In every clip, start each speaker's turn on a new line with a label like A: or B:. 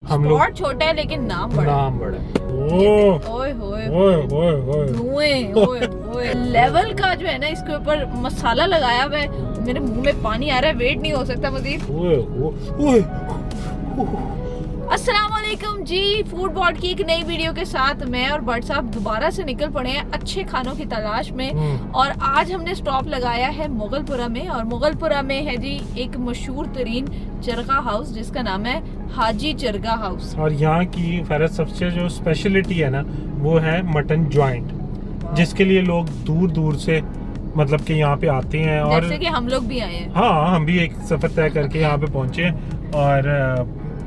A: हम लोग
B: स्पॉट छोटा है लेकिन नाम बड़ा ओए होए धुएं लेवल का जो है ना इसके ऊपर मसाला लगाया हुआ है। मेरे मुंह में पानी आ रहा है, वेट नहीं हो सकता मजीद। अस्सलाम वालेकुम जी, फूड बॉट की एक नई वीडियो के साथ मैं और बट साहब दोबारा से निकल पड़े हैं अच्छे खानों की तलाश में। और आज हमने स्टॉप लगाया है मुगलपुरा में, और मुगलपुरा में है जी एक मशहूर तरीन चरगा हाउस जिसका नाम है हाजी चरगा हाउस।
A: और यहाँ की फेरत सबसे जो स्पेशलिटी है ना वो है मटन जॉइंट, जिसके लिए लोग दूर दूर से मतलब कि यहाँ पे आते हैं। और
B: जैसे कि हम लोग भी आए हैं।
A: हाँ, हम भी एक सफर तय करके यहाँ पे पहुंचे हैं और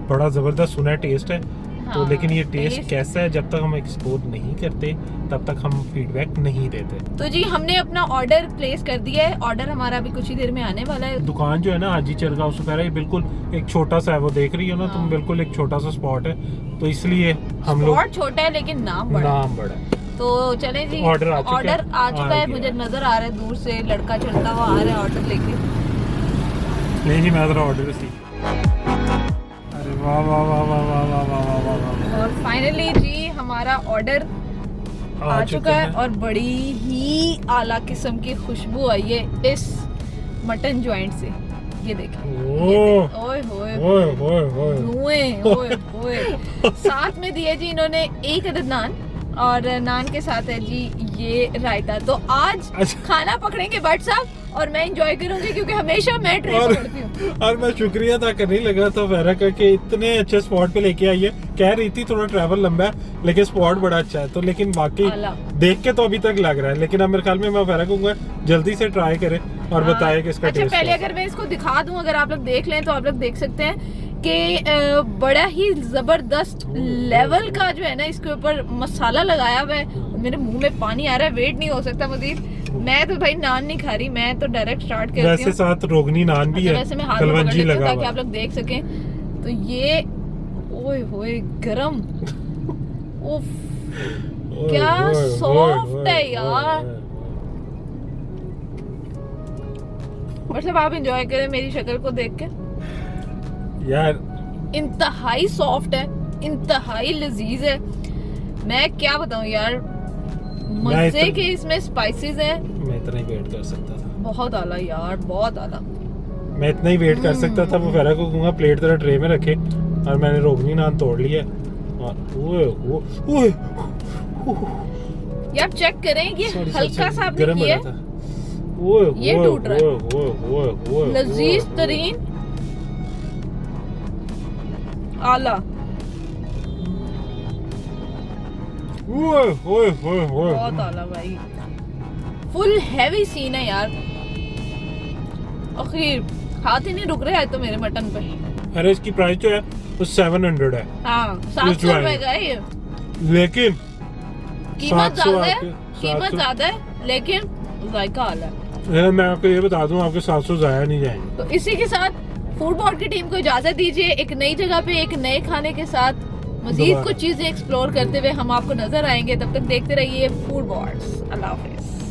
A: बड़ा जबरदस्त सुना टेस्ट है।
B: हाँ,
A: तो लेकिन ये टेस्ट कैसा है जब तक हम एक्सपोर्ट नहीं करते तब तक हम फीडबैक नहीं देते।
B: तो जी हमने अपना ऑर्डर प्लेस कर दिया है। ऑर्डर हमारा अभी कुछ ही देर में आने वाला है।
A: दुकान जो है ना हाजी चरगा हाउस ये बिल्कुल एक छोटा सा है, वो देख रही हो ना तुम, बिल्कुल एक छोटा सा स्पॉट है। तो इसलिए हम लोग
B: स्पॉट छोटा है लेकिन नाम बड़ा
A: है।
B: तो चले जी,
A: ऑर्डर आ
B: चुका है। मुझे नजर आ रहा है दूर से लड़का चलता हुआ आ रहा है ऑर्डर लेके।
A: नहीं जी, मैं जरा ऑर्डर रिसीव। अरे वाह वाह वाह वाह वाह वाह वाह वाह वाह।
B: और फाइनली जी हमारा ऑर्डर आ चुका है और बड़ी ही आला किस्म की खुशबू आई है इस मटन जॉइंट से। ये देखें, ओए होए धुएं। साथ में दिए जी इन्होंने एक अदद नान, और नान के साथ है जी ये रायता। तो आज खाना पकड़ेंगे बट साहब और मैं एंजॉय करूंगी क्योंकि हमेशा मैं ट्रेन पकड़ती हूँ।
A: और मैं शुक्रिया अदा करने लगा था फेरा का कि इतने अच्छे स्पॉट पे लेके आई है। कह रही थी थोड़ा ट्रैवल लंबा है लेकिन स्पॉट बड़ा अच्छा है। तो लेकिन बाकी देख के तो अभी तक लग रहा है, लेकिन अब मेरे ख्याल में मैं फेरा कहूंगा जल्दी से ट्राई करे और बताए कि इसका
B: अच्छा
A: टेस्ट।
B: पहले अगर मैं इसको दिखा दूं, अगर आप लोग देख लें तो आप लोग देख सकते हैं कि बड़ा ही जबरदस्त लेवल का जो है ना इसके ऊपर मसाला लगाया हुआ है। मेरे मुंह में पानी आ रहा है, वेट नहीं हो सकता मजीद। मैं तो भाई नान नहीं खा रही, मैं तो डायरेक्ट स्टार्ट करती हूं।
A: वैसे साथ रोगनी नान भी है,
B: वैसे मैं हाथ में पकड़ लेती हूं ताकि आप लोग देख सकें। तो ये ओए होए गरम, उफ क्या सॉफ्ट है यार। मतलब आप एंजॉय करें मेरी शक्ल को देख के
A: यार।
B: इंतहाई सॉफ्ट है, इंतहाई लजीज है। मैं क्या बताऊं यार, मजे के इसमें स्पाइसेस हैं।
A: मैं इतना ही वेट कर सकता था।
B: बहुत आला यार, बहुत आला।
A: मैं इतना ही वेट कर सकता था। वो फेरा को कहूंगा प्लेट तेरा ट्रे में रखे, और मैंने रोगनी नान तोड़ लिया। और
B: यार चेक करें, ये हल्का सा आपने किया है, ये टूट रहा है। लजीज तरीन आला। बहुत आला भाई, फुल हैवी सीन है यार। आखिर हाथ ही नहीं रुक रहे हैं तो मेरे मटन पे।
A: अरे इसकी प्राइस जो है वो 700 है।
B: हाँ 700 रुपए का है ये,
A: लेकिन
B: कीमत ज्यादा है, कीमत ज्यादा है लेकिन जायका आला है।
A: मैं आपको ये बता दूं, आपके 700 जाया नहीं जाएंगे।
B: तो इसी के साथ फूड बॉट की टीम को इजाजत दीजिए। एक नई जगह पे एक नए खाने के साथ मजीद कुछ चीजें एक्सप्लोर करते हुए हम आपको नजर आएंगे। तब तक देखते रहिए फूड बॉट्स। अल्लाह हाफिज।